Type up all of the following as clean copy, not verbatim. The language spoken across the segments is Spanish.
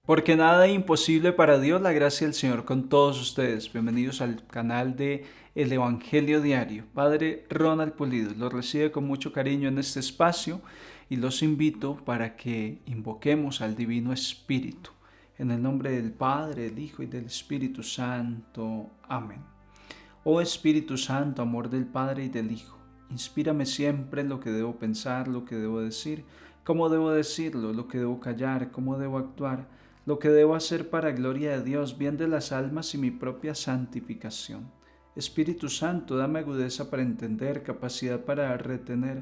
Porque nada es imposible para Dios, la gracia del Señor con todos ustedes. Bienvenidos al canal de El Evangelio Diario. Padre Ronald Pulido los recibe con mucho cariño en este espacio y los invito para que invoquemos al Divino Espíritu. En el nombre del Padre, del Hijo y del Espíritu Santo. Amén. Oh Espíritu Santo, amor del Padre y del Hijo, inspírame siempre en lo que debo pensar, lo que debo decir, cómo debo decirlo, lo que debo callar, cómo debo actuar, lo que debo hacer para gloria de Dios, bien de las almas y mi propia santificación. Espíritu Santo, dame agudeza para entender, capacidad para retener,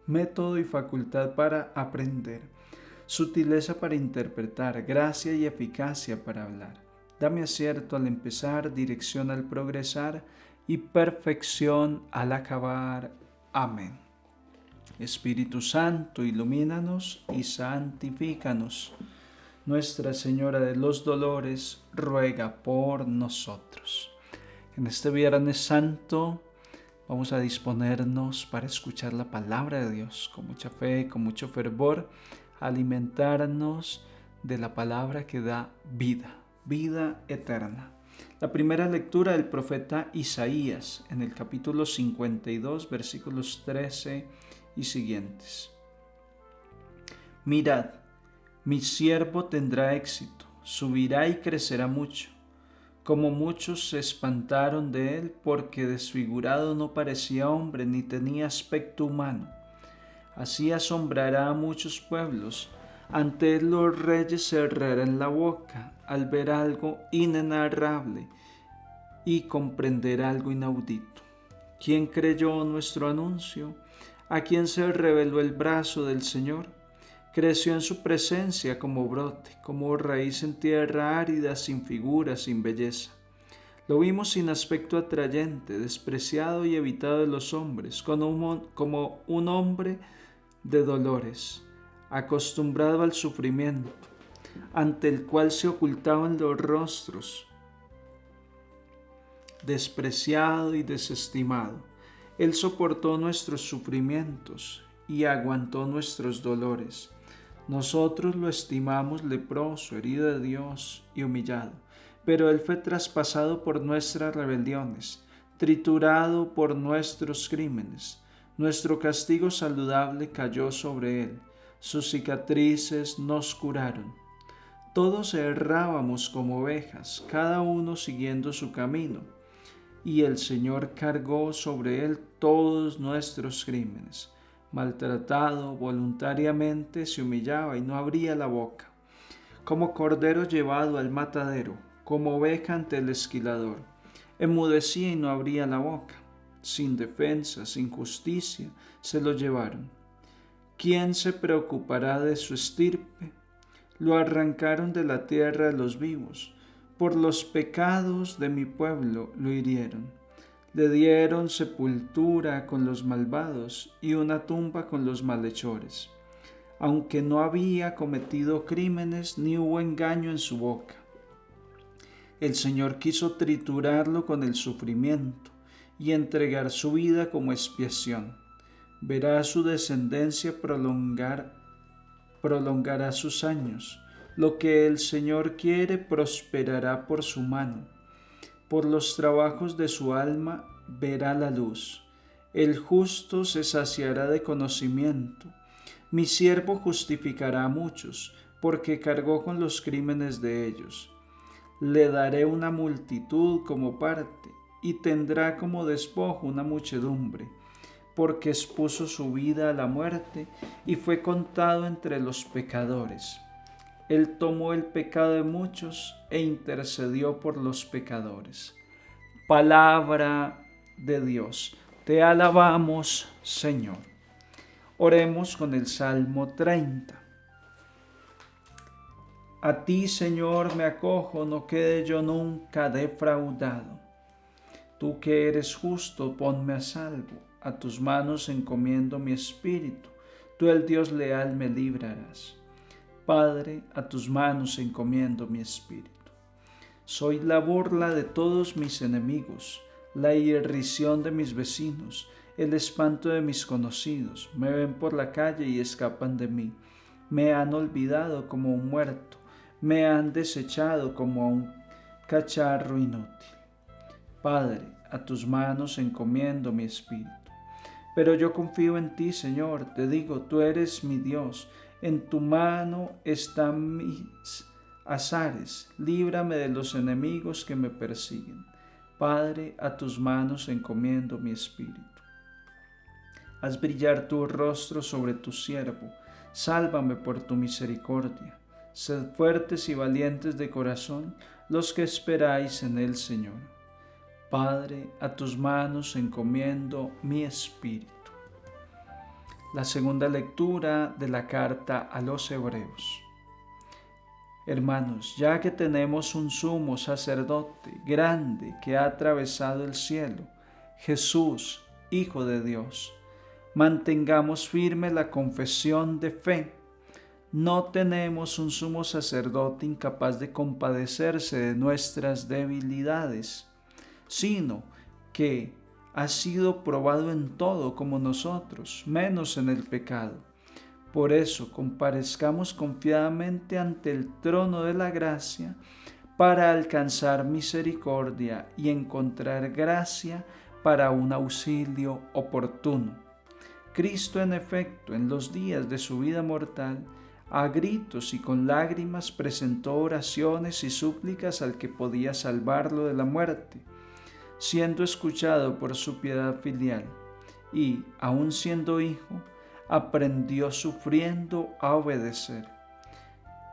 método y facultad para aprender, sutileza para interpretar, gracia y eficacia para hablar. Dame acierto al empezar, dirección al progresar y perfección al acabar. Amén. Espíritu Santo, ilumínanos y santifícanos. Nuestra Señora de los Dolores, ruega por nosotros. En este Viernes Santo vamos a disponernos para escuchar la palabra de Dios con mucha fe, con mucho fervor, alimentarnos de la palabra que da vida, vida eterna. La primera lectura del profeta Isaías en el capítulo 52, versículos 13 y siguientes. Mirad, mi siervo tendrá éxito, subirá y crecerá mucho. Como muchos se espantaron de él, porque desfigurado no parecía hombre ni tenía aspecto humano. Así asombrará a muchos pueblos. Ante él los reyes cerrarán la boca al ver algo inenarrable y comprender algo inaudito. ¿Quién creyó nuestro anuncio? ¿A quién se reveló el brazo del Señor? Creció en su presencia como brote, como raíz en tierra árida, sin figura, sin belleza. Lo vimos sin aspecto atrayente, despreciado y evitado de los hombres, como un hombre de dolores, acostumbrado al sufrimiento, ante el cual se ocultaban los rostros, despreciado y desestimado. Él soportó nuestros sufrimientos y aguantó nuestros dolores. Nosotros lo estimamos leproso, herido de Dios y humillado, pero Él fue traspasado por nuestras rebeliones, triturado por nuestros crímenes. Nuestro castigo saludable cayó sobre Él, sus cicatrices nos curaron. Todos errábamos como ovejas, cada uno siguiendo su camino, y el Señor cargó sobre Él todos nuestros crímenes. Maltratado voluntariamente se humillaba y no abría la boca, como cordero llevado al matadero, como oveja ante el esquilador. Enmudecía y no abría la boca. Sin defensa, sin justicia, se lo llevaron. ¿Quién se preocupará de su estirpe? Lo arrancaron de la tierra de los vivos. Por los pecados de mi pueblo lo hirieron. Le dieron sepultura con los malvados y una tumba con los malhechores, aunque no había cometido crímenes ni hubo engaño en su boca. El Señor quiso triturarlo con el sufrimiento y entregar su vida como expiación. Verá su descendencia prolongará sus años. Lo que el Señor quiere prosperará por su mano. Por los trabajos de su alma verá la luz. El justo se saciará de conocimiento. Mi siervo justificará a muchos, porque cargó con los crímenes de ellos. Le daré una multitud como parte, y tendrá como despojo una muchedumbre, porque expuso su vida a la muerte y fue contado entre los pecadores. Él tomó el pecado de muchos e intercedió por los pecadores. Palabra de Dios. Te alabamos, Señor. Oremos con el Salmo 30. A ti, Señor, me acojo, no quede yo nunca defraudado. Tú que eres justo, ponme a salvo. A tus manos encomiendo mi espíritu. Tú, el Dios leal, me librarás. Padre, a tus manos encomiendo mi espíritu. Soy la burla de todos mis enemigos, la irrisión de mis vecinos, el espanto de mis conocidos. Me ven por la calle y escapan de mí. Me han olvidado como un muerto. me han desechado como a un cacharro inútil. Padre, a tus manos encomiendo mi espíritu. Pero yo confío en ti, Señor, te digo, tú eres mi Dios, en tu mano están mis azares, líbrame de los enemigos que me persiguen. Padre, a tus manos encomiendo mi espíritu. Haz brillar tu rostro sobre tu siervo, sálvame por tu misericordia. Sed fuertes y valientes de corazón los que esperáis en el Señor. Padre, a tus manos encomiendo mi espíritu. La segunda lectura de la carta a los Hebreos. Hermanos, ya que tenemos un sumo sacerdote grande que ha atravesado el cielo, Jesús, Hijo de Dios, mantengamos firme la confesión de fe. No tenemos un sumo sacerdote incapaz de compadecerse de nuestras debilidades, sino que ha sido probado en todo como nosotros, menos en el pecado. Por eso comparezcamos confiadamente ante el trono de la gracia para alcanzar misericordia y encontrar gracia para un auxilio oportuno. Cristo, en efecto, en los días de su vida mortal, a gritos y con lágrimas presentó oraciones y súplicas al que podía salvarlo de la muerte, siendo escuchado por su piedad filial, y, aun siendo hijo, aprendió sufriendo a obedecer,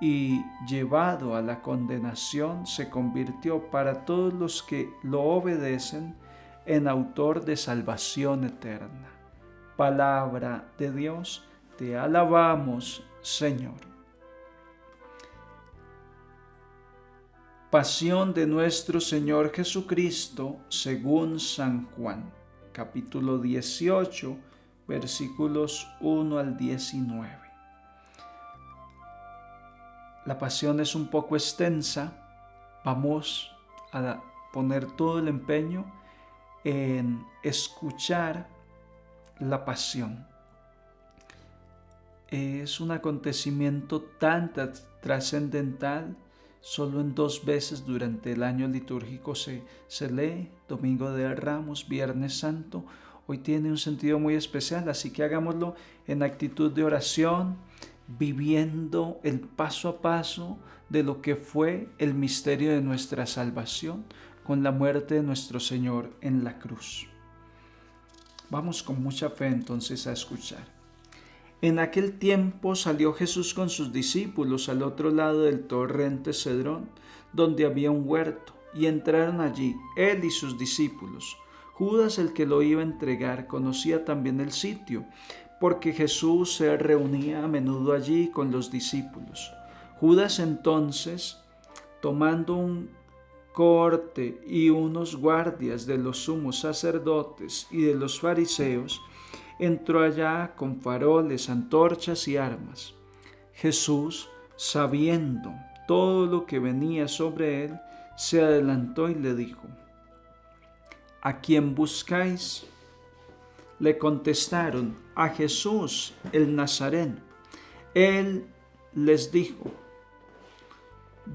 y llevado a la condenación se convirtió para todos los que lo obedecen en autor de salvación eterna. Palabra de Dios, te alabamos, Señor. Pasión de nuestro Señor Jesucristo según San Juan, capítulo 18, versículos 1 al 19. La pasión es un poco extensa. Vamos a poner todo el empeño en escuchar la pasión. Es un acontecimiento tan trascendental. Solo en 2 veces durante el año litúrgico se lee, Domingo de Ramos, Viernes Santo. Hoy tiene un sentido muy especial, así que hagámoslo en actitud de oración, viviendo el paso a paso de lo que fue el misterio de nuestra salvación con la muerte de nuestro Señor en la cruz. Vamos con mucha fe entonces a escuchar. En aquel tiempo salió Jesús con sus discípulos al otro lado del torrente Cedrón, donde había un huerto, y entraron allí, él y sus discípulos. Judas, el que lo iba a entregar, conocía también el sitio, porque Jesús se reunía a menudo allí con los discípulos. Judas entonces, tomando un cohorte y unos guardias de los sumos sacerdotes y de los fariseos, entró allá con faroles, antorchas y armas. Jesús, sabiendo todo lo que venía sobre él, se adelantó y le dijo: ¿A quién buscáis? Le contestaron: a Jesús el Nazareno. Él les dijo: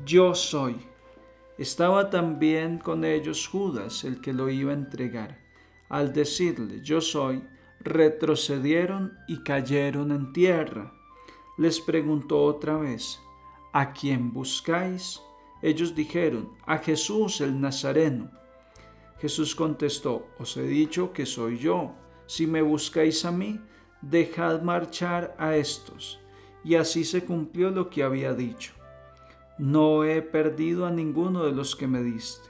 Yo soy. Estaba también con ellos Judas, el que lo iba a entregar. Al decirle: Yo soy, retrocedieron y cayeron en tierra. Les preguntó otra vez: ¿A quién buscáis? Ellos dijeron: a Jesús el Nazareno. Jesús contestó: Os he dicho que soy yo. Si me buscáis a mí, dejad marchar a estos. Y así se cumplió lo que había dicho: No he perdido a ninguno de los que me diste.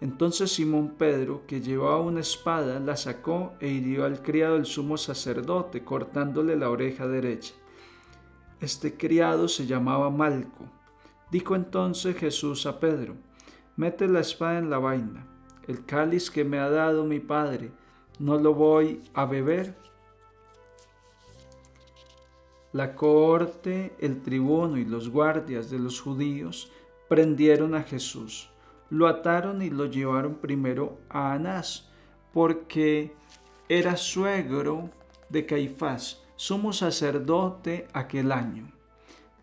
Entonces Simón Pedro, que llevaba una espada, la sacó e hirió al criado del sumo sacerdote, cortándole la oreja derecha. Este criado se llamaba Malco. Dijo entonces Jesús a Pedro: Mete la espada en la vaina. El cáliz que me ha dado mi Padre, ¿no lo voy a beber? La cohorte, el tribuno y los guardias de los judíos prendieron a Jesús. Lo ataron y lo llevaron primero a Anás, porque era suegro de Caifás, sumo sacerdote aquel año.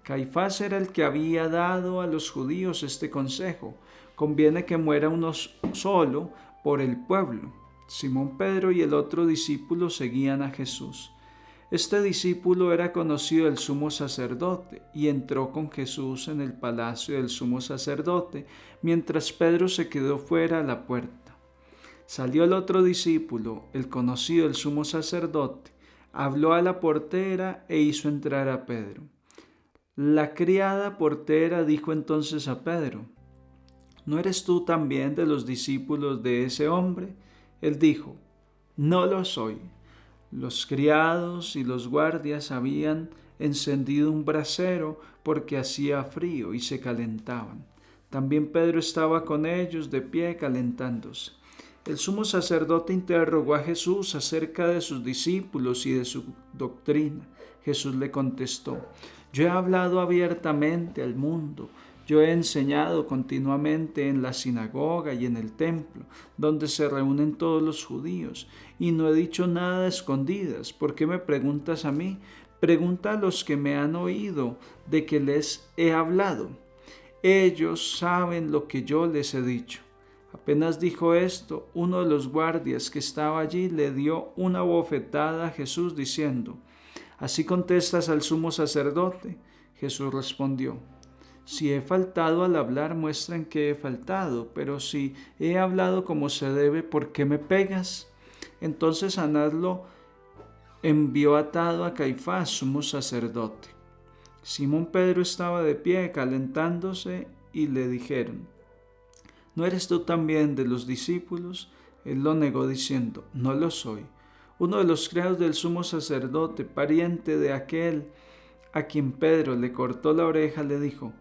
Caifás era el que había dado a los judíos este consejo: conviene que muera uno solo por el pueblo. Simón Pedro y el otro discípulo seguían a Jesús. Este discípulo era conocido del sumo sacerdote y entró con Jesús en el palacio del sumo sacerdote, mientras Pedro se quedó fuera a la puerta. Salió el otro discípulo, el conocido del sumo sacerdote, habló a la portera e hizo entrar a Pedro. La criada portera dijo entonces a Pedro: ¿no eres tú también de los discípulos de ese hombre? Él dijo: no lo soy. Los criados y los guardias habían encendido un brasero porque hacía frío y se calentaban. También Pedro estaba con ellos de pie calentándose. El sumo sacerdote interrogó a Jesús acerca de sus discípulos y de su doctrina. Jesús le contestó: yo he hablado abiertamente al mundo. Yo he enseñado continuamente en la sinagoga y en el templo, donde se reúnen todos los judíos, y no he dicho nada a escondidas. ¿Por qué me preguntas a mí? Pregunta a los que me han oído de que les he hablado. Ellos saben lo que yo les he dicho. Apenas dijo esto, uno de los guardias que estaba allí le dio una bofetada a Jesús diciendo: ¿así contestas al sumo sacerdote? Jesús respondió: si he faltado al hablar, muestra en qué he faltado, pero si he hablado como se debe, ¿por qué me pegas? Entonces Anás lo envió atado a Caifás, sumo sacerdote. Simón Pedro estaba de pie calentándose y le dijeron: ¿no eres tú también de los discípulos? Él lo negó diciendo: no lo soy. Uno de los criados del sumo sacerdote, pariente de aquel a quien Pedro le cortó la oreja, le dijo: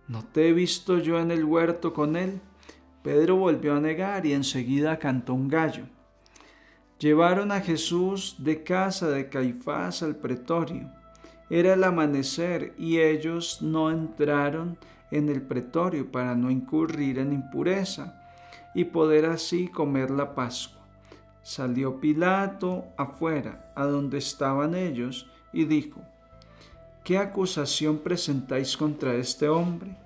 ¿no te he visto yo en el huerto con él? Pedro volvió a negar y enseguida cantó un gallo. Llevaron a Jesús de casa de Caifás al pretorio. Era el amanecer y ellos no entraron en el pretorio para no incurrir en impureza y poder así comer la Pascua. Salió Pilato afuera, a donde estaban ellos, y dijo: ¿qué acusación presentáis contra este hombre?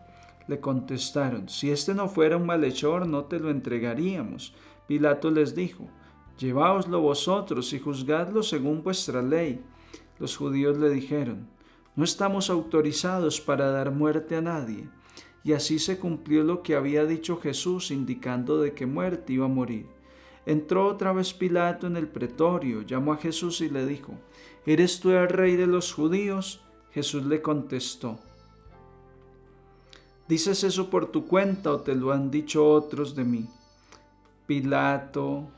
Le contestaron: si este no fuera un malhechor, no te lo entregaríamos. Pilato les dijo: lleváoslo vosotros y juzgadlo según vuestra ley. Los judíos le dijeron: no estamos autorizados para dar muerte a nadie. Y así se cumplió lo que había dicho Jesús, indicando de qué muerte iba a morir. Entró otra vez Pilato en el pretorio, llamó a Jesús y le dijo: ¿eres tú el rey de los judíos? Jesús le contestó: ¿dices eso por tu cuenta o te lo han dicho otros de mí? Pilato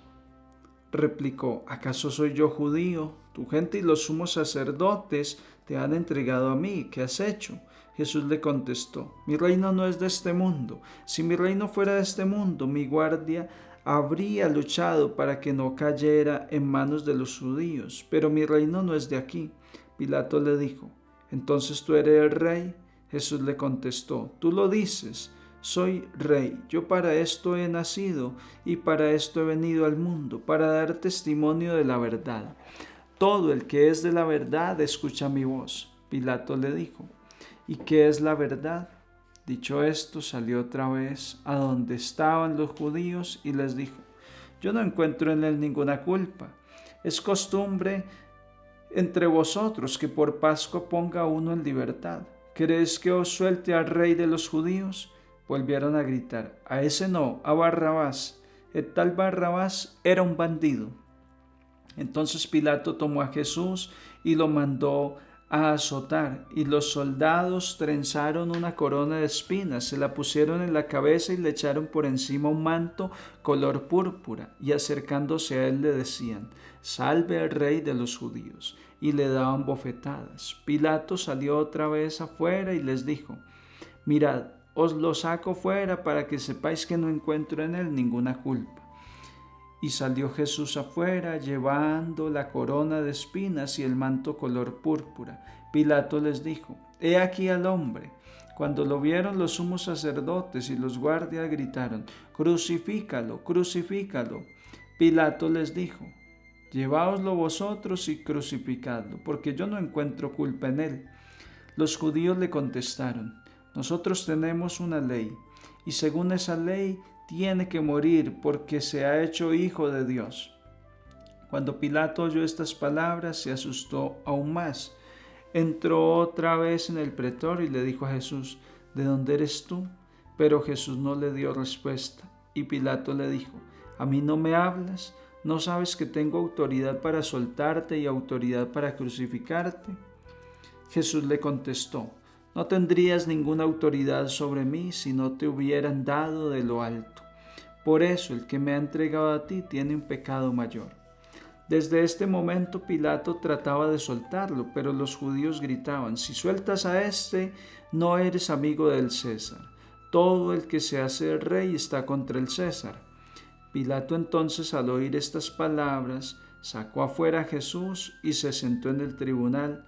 replicó: ¿acaso soy yo judío? Tu gente y los sumos sacerdotes te han entregado a mí. ¿Qué has hecho? Jesús le contestó: mi reino no es de este mundo. Si mi reino fuera de este mundo, mi guardia habría luchado para que no cayera en manos de los judíos, pero mi reino no es de aquí. Pilato le dijo: ¿entonces tú eres el rey? Jesús le contestó: tú lo dices, soy rey. Yo para esto he nacido y para esto he venido al mundo, para dar testimonio de la verdad. Todo el que es de la verdad escucha mi voz. Pilato le dijo: ¿y qué es la verdad? Dicho esto, salió otra vez a donde estaban los judíos y les dijo: yo no encuentro en él ninguna culpa. Es costumbre entre vosotros que por Pascua ponga uno en libertad. ¿Queréis que os suelte al rey de los judíos? Volvieron a gritar: a ese no, a Barrabás. El tal Barrabás era un bandido. Entonces Pilato tomó a Jesús y lo mandó a azotar, y los soldados trenzaron una corona de espinas, se la pusieron en la cabeza y le echaron por encima un manto color púrpura, y acercándose a él le decían: salve al rey de los judíos, y le daban bofetadas. Pilato salió otra vez afuera y les dijo: mirad, os lo saco fuera para que sepáis que no encuentro en él ninguna culpa. Y salió Jesús afuera, llevando la corona de espinas y el manto color púrpura. Pilato les dijo: he aquí al hombre. Cuando lo vieron los sumos sacerdotes y los guardias gritaron: crucifícalo, crucifícalo. Pilato les dijo: lleváoslo vosotros y crucificadlo, porque yo no encuentro culpa en él. Los judíos le contestaron: nosotros tenemos una ley, y según esa ley tiene que morir porque se ha hecho hijo de Dios. Cuando Pilato oyó estas palabras, se asustó aún más. Entró otra vez en el pretorio y le dijo a Jesús: ¿de dónde eres tú? Pero Jesús no le dio respuesta. Y Pilato le dijo: ¿a mí no me hablas? ¿No sabes que tengo autoridad para soltarte y autoridad para crucificarte? Jesús le contestó: no tendrías ninguna autoridad sobre mí si no te hubieran dado de lo alto. Por eso el que me ha entregado a ti tiene un pecado mayor. Desde este momento Pilato trataba de soltarlo, pero los judíos gritaban: si sueltas a este, no eres amigo del César. Todo el que se hace rey está contra el César. Pilato entonces, al oír estas palabras, sacó afuera a Jesús y se sentó en el tribunal,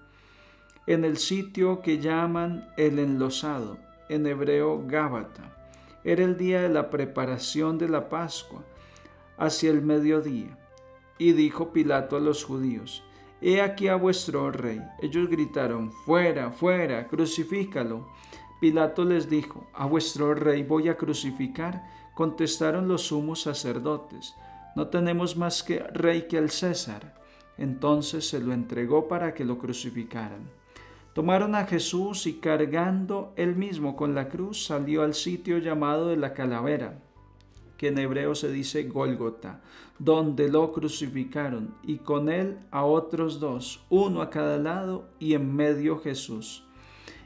en el sitio que llaman el Enlosado, en hebreo Gábata. Era el día de la preparación de la Pascua, hacia el mediodía. Y dijo Pilato a los judíos: he aquí a vuestro rey. Ellos gritaron: fuera, fuera, crucifícalo. Pilato les dijo: ¿a vuestro rey voy a crucificar? Contestaron los sumos sacerdotes: no tenemos más que rey que al César. Entonces se lo entregó para que lo crucificaran. Tomaron a Jesús y, cargando él mismo con la cruz, salió al sitio llamado de la calavera, que en hebreo se dice Gólgota, donde lo crucificaron, y con él a otros dos, uno a cada lado, y en medio Jesús.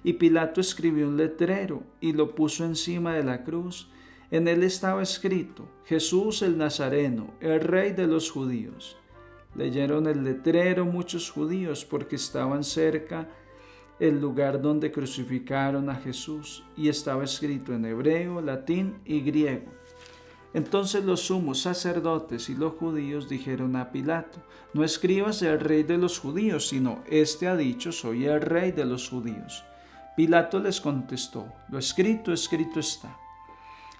Y Pilato escribió un letrero y lo puso encima de la cruz. En él estaba escrito: Jesús el Nazareno, el Rey de los judíos. Leyeron el letrero muchos judíos porque estaban cerca el lugar donde crucificaron a Jesús, y estaba escrito en hebreo, latín y griego. Entonces los sumos sacerdotes y los judíos dijeron a Pilato: no escribas el Rey de los judíos, sino este ha dicho: soy el Rey de los judíos. Pilato les contestó: lo escrito, escrito está.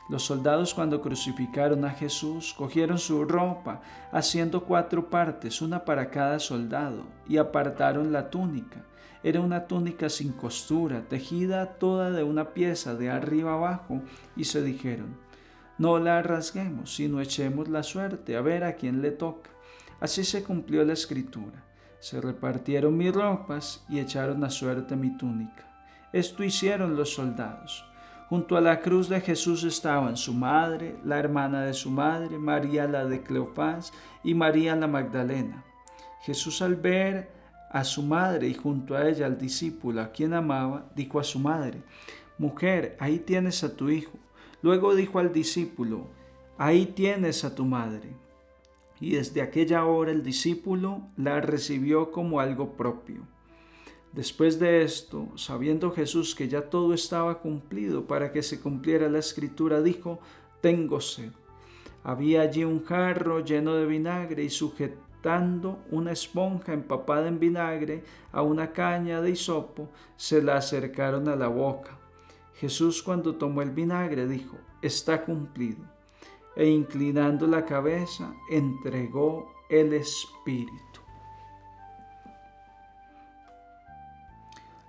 Los soldados, cuando crucificaron a Jesús, cogieron su ropa, haciendo 4 partes, una para cada soldado, y apartaron la túnica. Era una túnica sin costura, tejida toda de una pieza de arriba abajo, y se dijeron: no la rasguemos, sino echemos la suerte, a ver a quién le toca. Así se cumplió la escritura: se repartieron mis ropas y echaron a suerte mi túnica. Esto hicieron los soldados. Junto a la cruz de Jesús estaban su madre, la hermana de su madre, María la de Cleofás y María la Magdalena. Jesús, al ver a su madre y junto a ella al discípulo a quien amaba, dijo a su madre: mujer, ahí tienes a tu hijo. Luego dijo al discípulo: ahí tienes a tu madre. Y desde aquella hora el discípulo la recibió como algo propio. Después de esto, sabiendo Jesús que ya todo estaba cumplido para que se cumpliera la escritura, dijo: tengo sed. Había allí un jarro lleno de vinagre, y sujetando una esponja empapada en vinagre a una caña de hisopo, se la acercaron a la boca. Jesús, cuando tomó el vinagre, dijo: está cumplido. E inclinando la cabeza, entregó el espíritu.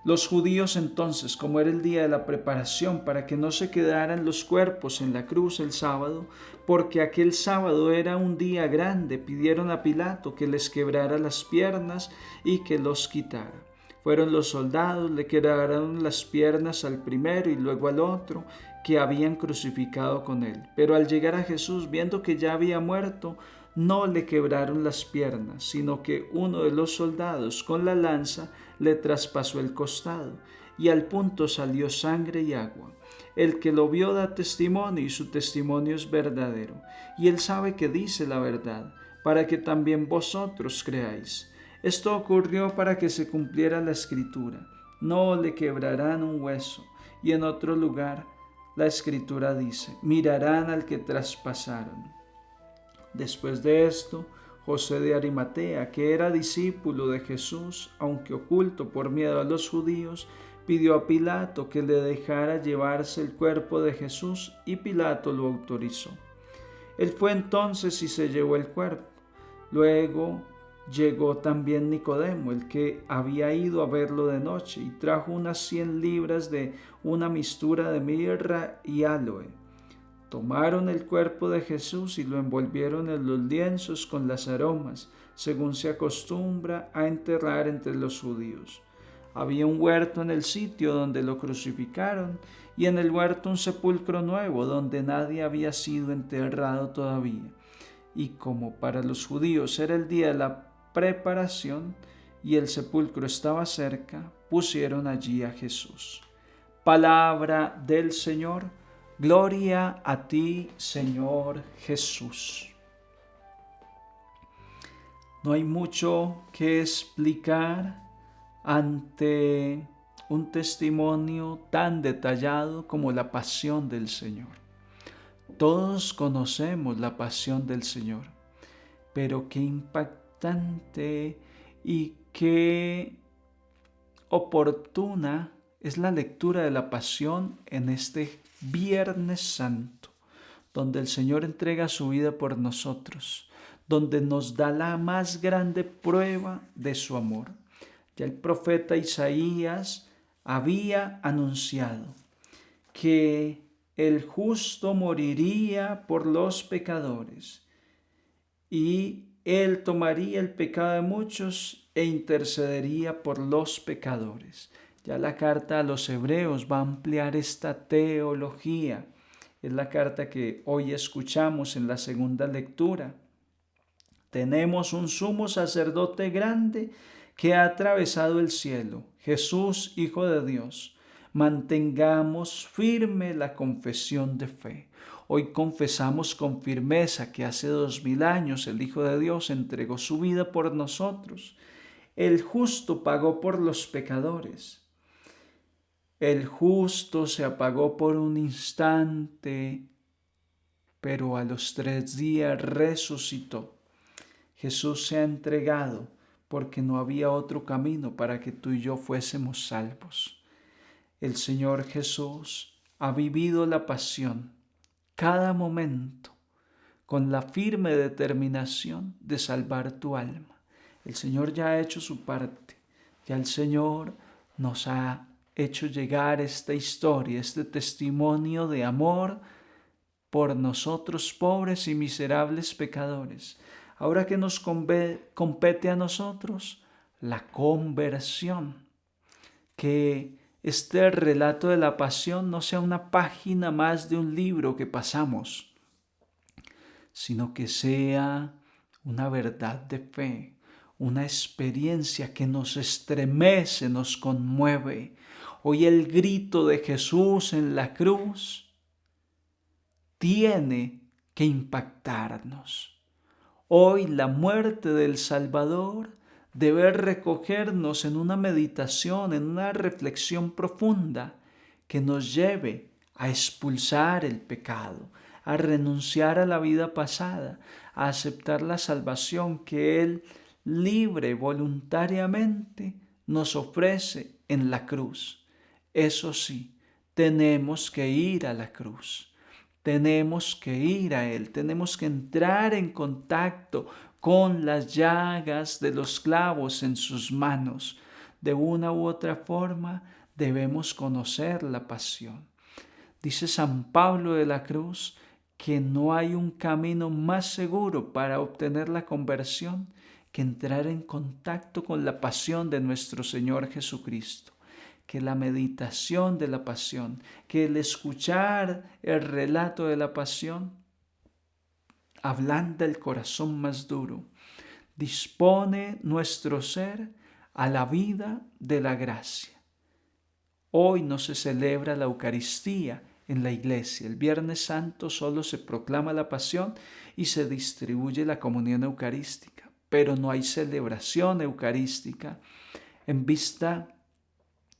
Los judíos entonces, como era el día de la preparación para que no se quedaran los cuerpos en la cruz el sábado, porque aquel sábado era un día grande, pidieron a Pilato que les quebrara las piernas y que los quitara. Fueron los soldados, le quebraron las piernas al primero y luego al otro que habían crucificado con él. Pero al llegar a Jesús, viendo que ya había muerto, no le quebraron las piernas, sino que uno de los soldados con la lanza le traspasó el costado, y al punto salió sangre y agua. El que lo vio da testimonio, y su testimonio es verdadero, y él sabe que dice la verdad, para que también vosotros creáis. Esto ocurrió para que se cumpliera la escritura: no le quebrarán un hueso. Y en otro lugar la escritura dice: mirarán al que traspasaron. Después de esto, José de Arimatea, que era discípulo de Jesús, aunque oculto por miedo a los judíos, pidió a Pilato que le dejara llevarse el cuerpo de Jesús, y Pilato lo autorizó. Él fue entonces y se llevó el cuerpo. Luego llegó también Nicodemo, el que había ido a verlo de noche, y trajo unas 100 libras de una mistura de mirra y áloe. Tomaron el cuerpo de Jesús y lo envolvieron en los lienzos con las aromas, según se acostumbra a enterrar entre los judíos. Había un huerto en el sitio donde lo crucificaron, y en el huerto un sepulcro nuevo donde nadie había sido enterrado todavía. Y como para los judíos era el día de la preparación y el sepulcro estaba cerca, pusieron allí a Jesús. Palabra del Señor. Gloria a ti, Señor Jesús. No hay mucho que explicar ante un testimonio tan detallado como la pasión del Señor. Todos conocemos la pasión del Señor, pero qué impactante y qué oportuna es la lectura de la pasión en este Viernes Santo, donde el Señor entrega su vida por nosotros, donde nos da la más grande prueba de su amor. Ya el profeta Isaías había anunciado que el justo moriría por los pecadores y él tomaría el pecado de muchos e intercedería por los pecadores. Ya la carta a los Hebreos va a ampliar esta teología. Es la carta que hoy escuchamos en la segunda lectura. Tenemos un sumo sacerdote grande que ha atravesado el cielo, Jesús, Hijo de Dios. Mantengamos firme la confesión de fe. Hoy confesamos con firmeza que hace 2000 años el Hijo de Dios entregó su vida por nosotros. El justo pagó por los pecadores. El justo se apagó por un instante, pero a los 3 días resucitó. Jesús se ha entregado porque no había otro camino para que tú y yo fuésemos salvos. El Señor Jesús ha vivido la pasión cada momento con la firme determinación de salvar tu alma. El Señor ya ha hecho su parte, ya el Señor nos ha hecho llegar esta historia, este testimonio de amor por nosotros pobres y miserables pecadores. Ahora que nos compete a nosotros la conversión, que este relato de la pasión no sea una página más de un libro que pasamos, sino que sea una verdad de fe, una experiencia que nos estremece, nos conmueve. Hoy el grito de Jesús en la cruz tiene que impactarnos. Hoy la muerte del Salvador debe recogernos en una meditación, en una reflexión profunda que nos lleve a expulsar el pecado, a renunciar a la vida pasada, a aceptar la salvación que Él libre, voluntariamente, nos ofrece en la cruz. Eso sí, tenemos que ir a la cruz. Tenemos que ir a Él, tenemos que entrar en contacto con las llagas de los clavos en sus manos. De una u otra forma debemos conocer la pasión. Dice San Pablo de la Cruz que no hay un camino más seguro para obtener la conversión que entrar en contacto con la pasión de nuestro Señor Jesucristo. Que la meditación de la pasión, que el escuchar el relato de la pasión, ablanda el corazón más duro, dispone nuestro ser a la vida de la gracia. Hoy no se celebra la Eucaristía en la iglesia. El Viernes Santo solo se proclama la pasión y se distribuye la comunión eucarística, pero no hay celebración eucarística en vista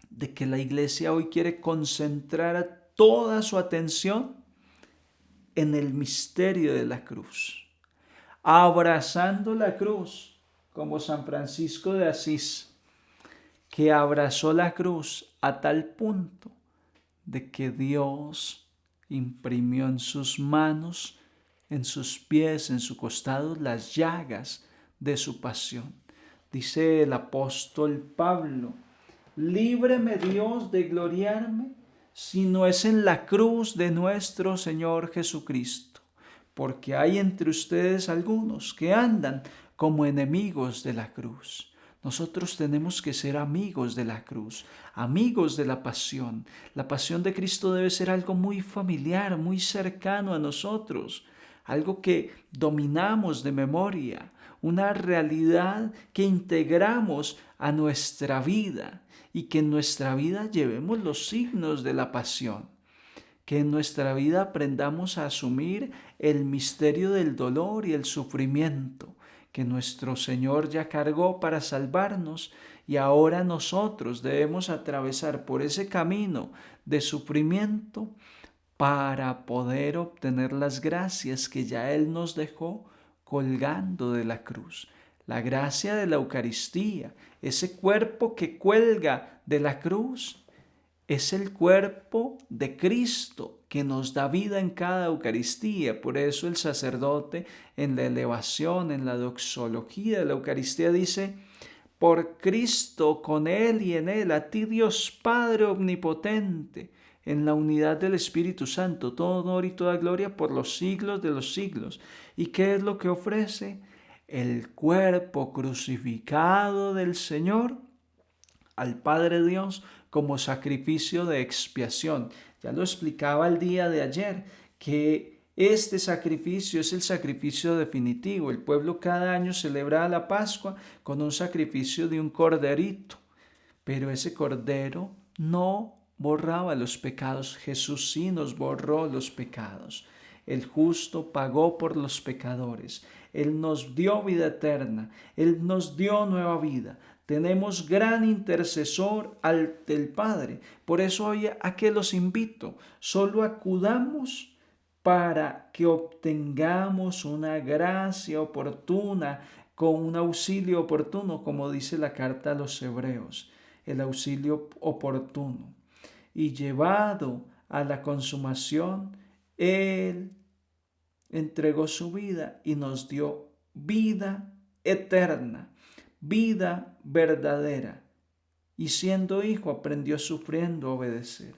de que la iglesia hoy quiere concentrar toda su atención en el misterio de la cruz, abrazando la cruz como San Francisco de Asís, que abrazó la cruz a tal punto de que Dios imprimió en sus manos, en sus pies, en su costado, las llagas de su pasión. Dice el apóstol Pablo: líbreme Dios de gloriarme, si no es en la cruz de nuestro Señor Jesucristo, porque hay entre ustedes algunos que andan como enemigos de la cruz. Nosotros tenemos que ser amigos de la cruz, amigos de la pasión. La pasión de Cristo debe ser algo muy familiar, muy cercano a nosotros, algo que dominamos de memoria, una realidad que integramos a nuestra vida y que en nuestra vida llevemos los signos de la pasión, que en nuestra vida aprendamos a asumir el misterio del dolor y el sufrimiento que nuestro Señor ya cargó para salvarnos, y ahora nosotros debemos atravesar por ese camino de sufrimiento para poder obtener las gracias que ya Él nos dejó colgando de la cruz. La gracia de la Eucaristía, ese cuerpo que cuelga de la cruz, es el cuerpo de Cristo que nos da vida en cada Eucaristía. Por eso el sacerdote en la elevación, en la doxología de la Eucaristía dice: por Cristo, con Él y en Él, a ti Dios Padre omnipotente, en la unidad del Espíritu Santo, todo honor y toda gloria por los siglos de los siglos. ¿Y qué es lo que ofrece? El cuerpo crucificado del Señor al Padre Dios como sacrificio de expiación. Ya lo explicaba el día de ayer, que este sacrificio es el sacrificio definitivo. El pueblo cada año celebra la Pascua con un sacrificio de un corderito, pero ese cordero no borraba los pecados. Jesús sí nos borró los pecados. El justo pagó por los pecadores. Él nos dio vida eterna. Él nos dio nueva vida. Tenemos gran intercesor ante el Padre. Por eso hoy a que los invito. Solo acudamos para que obtengamos una gracia oportuna, con un auxilio oportuno, como dice la carta a los Hebreos. El auxilio oportuno. Y llevado a la consumación, Él entregó su vida y nos dio vida eterna, vida verdadera. Y siendo hijo aprendió sufriendo a obedecer.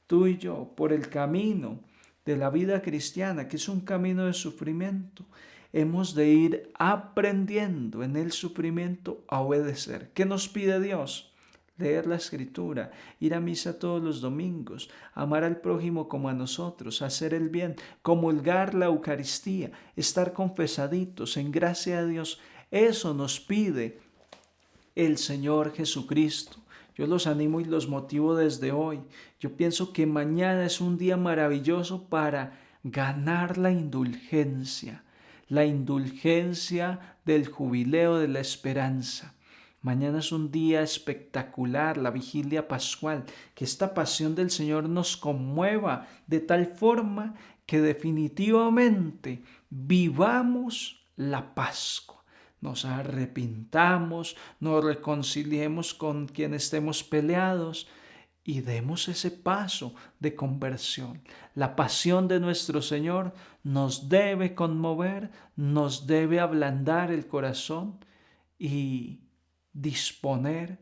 Tú y yo, por el camino de la vida cristiana, que es un camino de sufrimiento, hemos de ir aprendiendo en el sufrimiento a obedecer. ¿Qué nos pide Dios? Leer la Escritura, ir a misa todos los domingos, amar al prójimo como a nosotros, hacer el bien, comulgar la Eucaristía, estar confesaditos en gracia de Dios. Eso nos pide el Señor Jesucristo. Yo los animo y los motivo desde hoy. Yo pienso que mañana es un día maravilloso para ganar la indulgencia del jubileo de la esperanza. Mañana es un día espectacular, la vigilia pascual, que esta pasión del Señor nos conmueva de tal forma que definitivamente vivamos la Pascua. Nos arrepintamos, nos reconciliemos con quien estemos peleados y demos ese paso de conversión. La pasión de nuestro Señor nos debe conmover, nos debe ablandar el corazón y disponer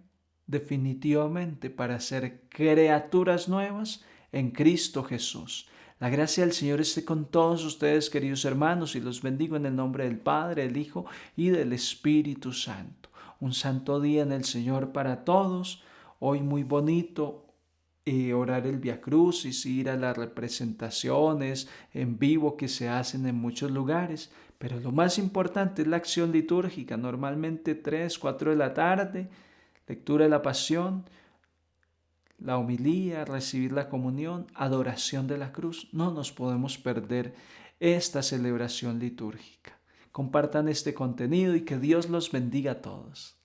definitivamente para ser criaturas nuevas en Cristo Jesús. La gracia del Señor esté con todos ustedes, queridos hermanos, y los bendigo en el nombre del Padre, del Hijo y del Espíritu Santo. Un santo día en el Señor para todos. Hoy muy bonito orar el Vía Crucis, ir a las representaciones en vivo que se hacen en muchos lugares. Pero lo más importante es la acción litúrgica, normalmente 3, 4 de la tarde, lectura de la Pasión, la homilía, recibir la comunión, adoración de la cruz. No nos podemos perder esta celebración litúrgica. Compartan este contenido y que Dios los bendiga a todos.